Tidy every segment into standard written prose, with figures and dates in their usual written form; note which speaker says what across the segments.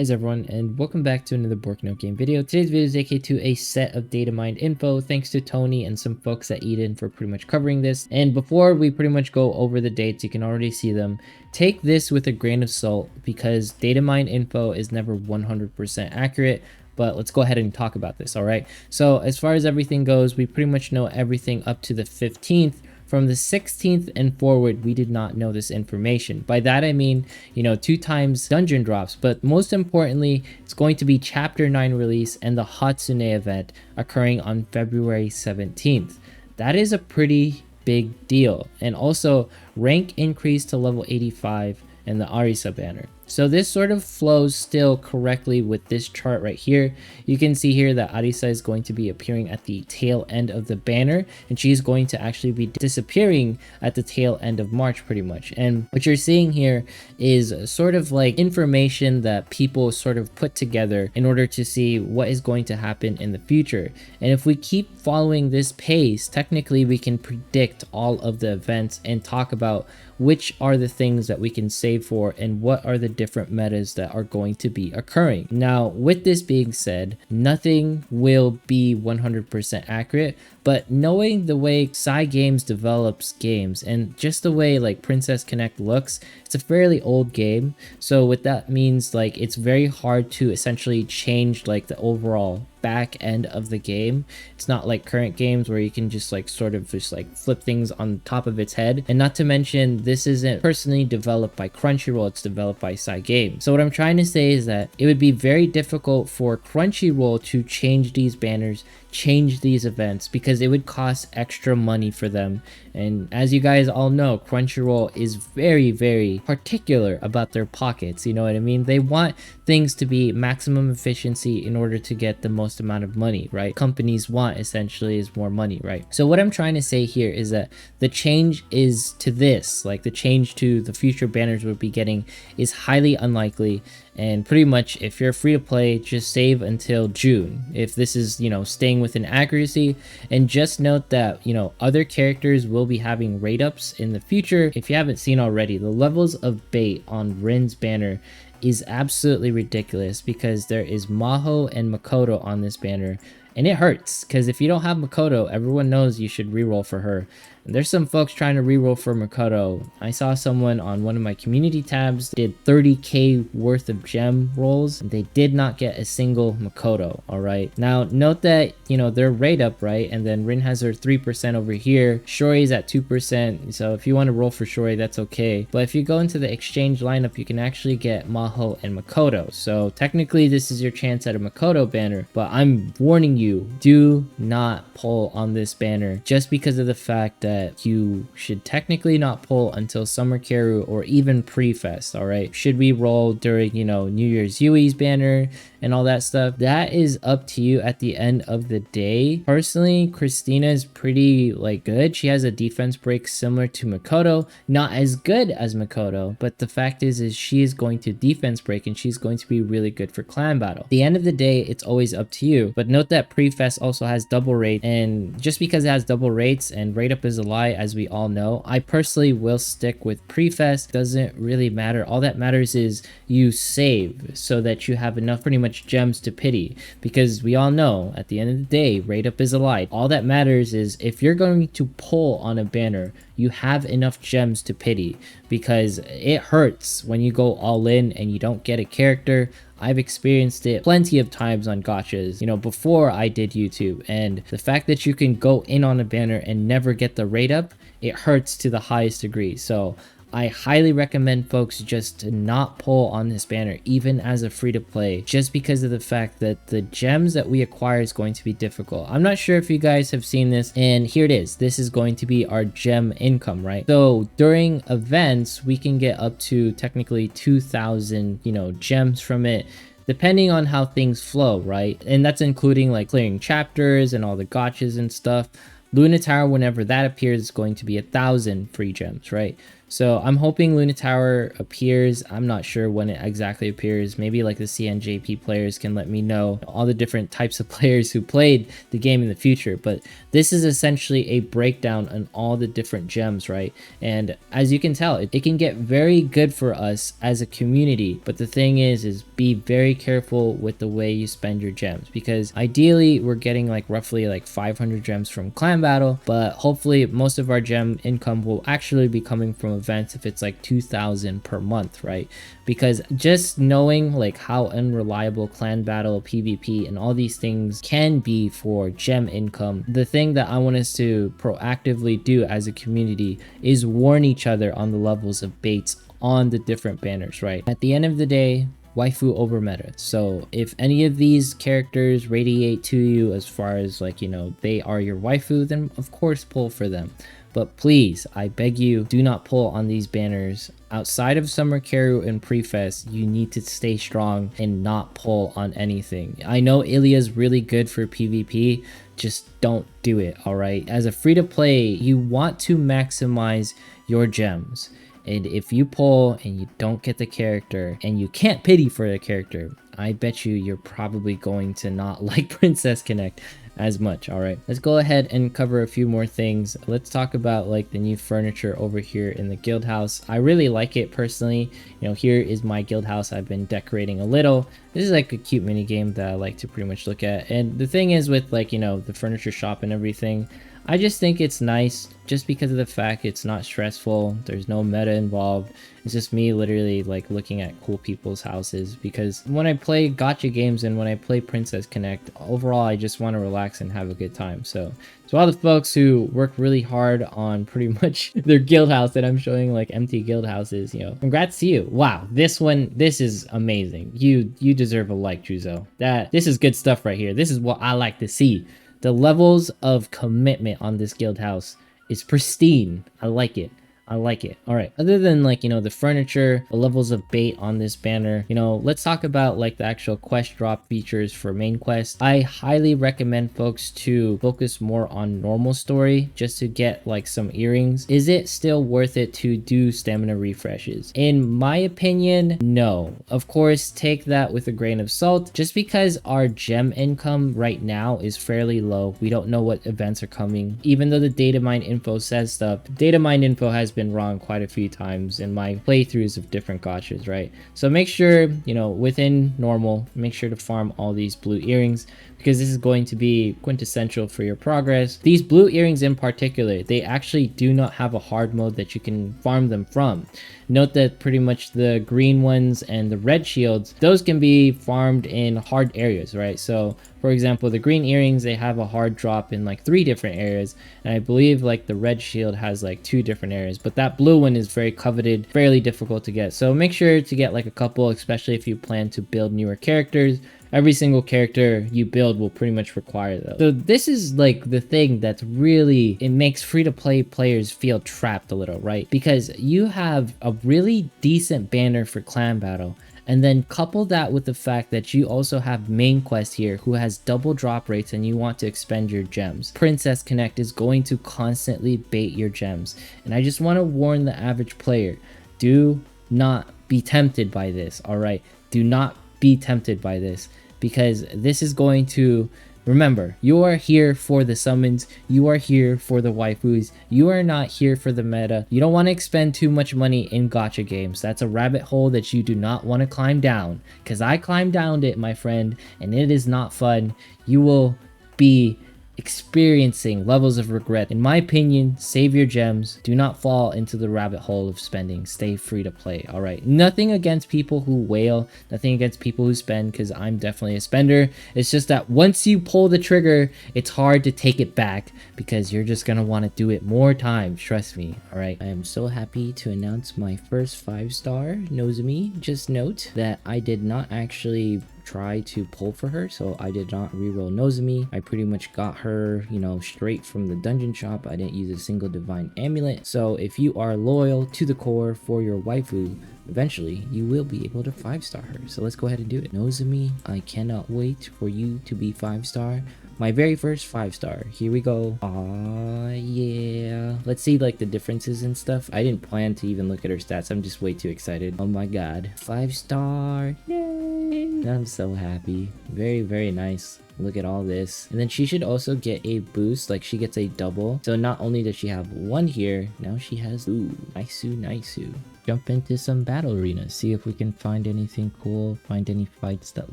Speaker 1: Hey everyone, and welcome back to another Borkno game video. Today's video is dedicated to a set of Datamined info. Thanks to Tony and some folks at Eden for pretty much covering this. And before we pretty much go over the dates, you can already see them. Take this with a grain of salt because Datamined info is never 100% accurate. But let's go ahead and talk about this, all right? So as far as everything goes, we pretty much know everything up to the 15th. From the 16th and forward, we did not know this information. By that I mean, 2 times dungeon drops, but most importantly, it's going to be Chapter 9 release and the Hatsune event occurring on February 17th. That is a pretty big deal. And also, rank increase to level 85 and the Arisa banner. So this sort of flows still correctly with this chart right here. You can see here that Arisa is going to be appearing at the tail end of the banner, and she's going to actually be disappearing at the tail end of March pretty much. And what you're seeing here is sort of like information that people sort of put together in order to see what is going to happen in the future. And if we keep following this pace, technically we can predict all of the events and talk about which are the things that we can save for and what are the different metas that are going to be occurring. Now, with this being said, nothing will be 100% accurate, but knowing the way Cygames develops games and just the way like Princess Connect looks, it's a fairly old game. So what that means, like, it's very hard to essentially change like the overall back end of the game. It's not like current games where you can just like sort of just like flip things on top of its head. And not to mention, this isn't personally developed by Crunchyroll, it's developed by Cygames. So what I'm trying to say is that it would be very difficult for Crunchyroll to change these banners, change these events, because it would cost extra money for them. And as you guys all know, Crunchyroll is very particular about their pockets, you know what I mean? They want things to be maximum efficiency in order to get the most amount of money, right? Companies want essentially is more money, right? So what I'm trying to say here is that the change is to this, like the change to the future banners we'll be getting is highly unlikely. And pretty much if you're free to play, just save until June if this is, staying within accuracy. And just note that, other characters will be having rate ups in the future. If you haven't seen already, the levels of bait on Rin's banner is absolutely ridiculous because there is Maho and Makoto on this banner. And it hurts because if you don't have Makoto, everyone knows you should reroll for her. And there's some folks trying to reroll for Makoto. I saw someone on one of my community tabs did 30k worth of gem rolls, and they did not get a single Makoto. All right. Now note that they're rate up, right? And then Rin has her 3% over here. Shori's at 2%. So if you want to roll for Shori, that's okay. But if you go into the exchange lineup, you can actually get Maho and Makoto. So technically, this is your chance at a Makoto banner. But I'm warning you, do not pull on this banner just because of the fact that you should technically not pull until Summer Keru or even pre-fest. All right, should we roll during New Year's Yui's banner and all that stuff? That is up to you at the end of the day. Personally, Christina is pretty good. She has a defense break similar to Makoto, not as good as Makoto, but the fact is she is going to defense break and she's going to be really good for clan battle. At the end of the day, it's always up to you. But note that pre-fest also has double rate, and just because it has double rates and rate up is a lie, as we all know, I personally will stick with pre-fest. Doesn't really matter. All that matters is you save so that you have enough pretty much gems to pity, because we all know at the end of the day, rate up is a lie. All that matters is if you're going to pull on a banner, you have enough gems to pity, because it hurts when you go all in and you don't get a character. I've experienced it plenty of times on gachas, before I did YouTube, and the fact that you can go in on a banner and never get the rate up, it hurts to the highest degree. So I highly recommend folks just to not pull on this banner, even as a free to play, just because of the fact that the gems that we acquire is going to be difficult. I'm not sure if you guys have seen this, and here it is. This is going to be our gem income, right? So during events, we can get up to technically 2,000, gems from it, depending on how things flow, right? And that's including like clearing chapters and all the gotchas and stuff. Luna Tower, whenever that appears, is going to be 1,000 free gems, right? So I'm hoping Luna Tower appears. I'm not sure when it exactly appears. Maybe like the CNJP players can let me know all the different types of players who played the game in the future. But this is essentially a breakdown on all the different gems, right? And as you can tell, it can get very good for us as a community. But the thing is be very careful with the way you spend your gems, because ideally we're getting like roughly like 500 gems from clan battle, but hopefully most of our gem income will actually be coming from events if it's like 2,000 per month, right? Because just knowing like how unreliable clan battle, PvP, and all these things can be for gem income, the thing that I want us to proactively do as a community is warn each other on the levels of baits on the different banners, right? At the end of the day, waifu over meta. So if any of these characters radiate to you as far as like, you know, they are your waifu, then of course pull for them. But please, I beg you, do not pull on these banners. Outside of Summer Carry and Pre-Fest, you need to stay strong and not pull on anything. I know Ilya's really good for PvP, just don't do it, alright? As a free-to-play, you want to maximize your gems. And if you pull and you don't get the character and you can't pity for the character, I bet you're probably going to not like Princess Connect as much. All right, let's go ahead and cover a few more things. Let's talk about like the new furniture over here in the guild house. I really like it personally. You know, here is my guild house. I've been decorating a little. This is like a cute mini game that I like to pretty much look at. And the thing is with like, you know, the furniture shop and everything, I just think it's nice just because of the fact it's not stressful. There's no meta involved. It's just me literally like looking at cool people's houses, because when I play gacha games and when I play Princess Connect, overall I just want to relax and have a good time. So all the folks who work really hard on pretty much their guild house that I'm showing, like empty guild houses, you know, congrats to you. Wow, this is amazing. You deserve a like, Juzo. This is good stuff right here. This is what I like to see. The levels of commitment on this guild house is pristine. I like it. I like it. All right. Other than like, you know, the furniture, the levels of bait on this banner, you know, let's talk about like the actual quest drop features for main quest. I highly recommend folks to focus more on normal story just to get like some earrings. Is it still worth it to do stamina refreshes? In my opinion, no. Of course, take that with a grain of salt. Just because our gem income right now is fairly low, we don't know what events are coming. Even though the Datamined info says stuff, Datamined info has been wrong quite a few times in my playthroughs of different gachas, right? So make sure, you know, within normal, make sure to farm all these blue earrings, because this is going to be quintessential for your progress. These blue earrings in particular, they actually do not have a hard mode that you can farm them from. Note that pretty much the green ones and the red shields, those can be farmed in hard areas, right? So for example, the green earrings, they have a hard drop in like 3 different areas, and I believe like the red shield has like 2 different areas, but that blue one is very coveted, fairly difficult to get. So make sure to get like a couple, especially if you plan to build newer characters. Every single character you build will pretty much require those. So this is like the thing that's really, it makes free-to-play players feel trapped a little, right? Because you have a really decent banner for clan battle, and then couple that with the fact that you also have main quest here who has double drop rates and you want to expend your gems. Princess Connect is going to constantly bait your gems. And I just want to warn the average player, do not be tempted by this, alright? Do not be tempted by this, because this is going to, remember, you are here for the summons, you are here for the waifus, you are not here for the meta. You don't want to expend too much money in gacha games. That's a rabbit hole that you do not want to climb down, because I climbed down it, my friend, and it is not fun. You will be experiencing levels of regret. In my opinion, save your gems. Do not fall into the rabbit hole of spending. Stay free to play. All right, nothing against people who whale, nothing against people who spend, because I'm definitely a spender. It's just that once you pull the trigger, it's hard to take it back, because you're just gonna want to do it more times, trust me. All right, I am so happy to announce my first 5-star Nozomi. Just note that I did not actually try to pull for her, so I did not reroll Nozomi. I pretty much got her, you know, straight from the dungeon shop. I didn't use a single divine amulet. So if you are loyal to the core for your waifu, eventually you will be able to 5-star her. So let's go ahead and do it. Nozomi, I cannot wait for you to be 5-star. My very first 5-star. Here we go. Aw, yeah. Let's see like the differences and stuff. I didn't plan to even look at her stats. I'm just way too excited. Oh my god. 5-star. Yay. I'm so happy. Very, very nice. Look at all this. And then she should also get a boost, like she gets a double. So not only does she have 1 here, now she has, ooh, nice-oo. Jump into some battle arenas, see if we can find anything cool, find any fights that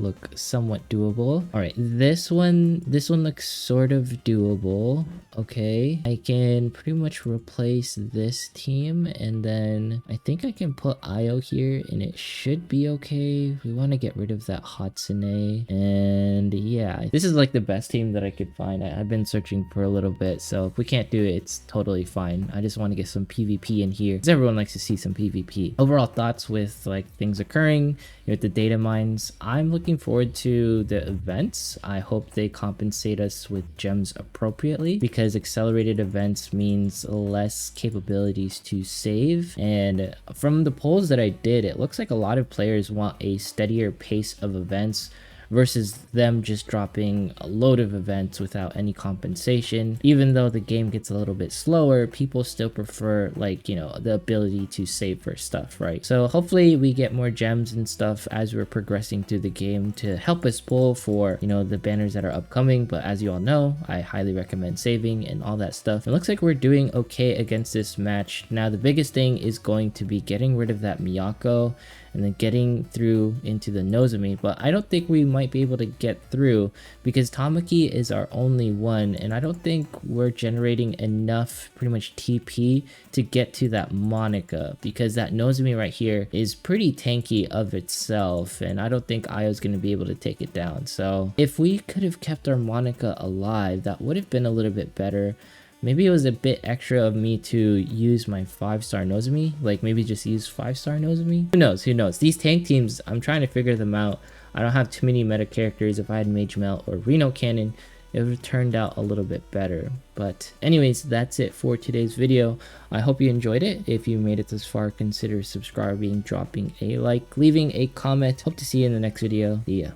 Speaker 1: look somewhat doable. All right, this one looks sort of doable. Okay, I can pretty much replace this team, and then I think I can put Io here and it should be okay. We want to get rid of that Hatsune, and yeah, this is like the best team that I could find. I've been searching for a little bit, so if we can't do it, it's totally fine. I just want to get some PvP in here because everyone likes to see some PvP. Overall thoughts with like things occurring with the data mines. I'm looking forward to the events. I hope they compensate us with gems appropriately, because accelerated events means less capabilities to save. And from the polls that I did, it looks like a lot of players want a steadier pace of events versus them just dropping a load of events without any compensation. Even though the game gets a little bit slower, people still prefer, like, you know, the ability to save for stuff, right? So hopefully we get more gems and stuff as we're progressing through the game to help us pull for, you know, the banners that are upcoming. But as you all know, I highly recommend saving and all that stuff. It looks like we're doing okay against this match. Now the biggest thing is going to be getting rid of that Miyako and then getting through into the Nozomi, but I don't think we might be able to get through because Tamaki is our only one, and I don't think we're generating enough pretty much TP to get to that Monica, because that Nozomi right here is pretty tanky of itself, and I don't think Io's going to be able to take it down. So if we could have kept our Monica alive, that would have been a little bit better. Maybe it was a bit extra of me to use my 5-star Nozomi, like maybe just use 5-star Nozomi. Who knows? These tank teams, I'm trying to figure them out. I don't have too many meta characters. If I had Mage Melt or Reno Cannon, it would have turned out a little bit better. But anyways, that's it for today's video. I hope you enjoyed it. If you made it this far, consider subscribing, dropping a like, leaving a comment. Hope to see you in the next video. See ya.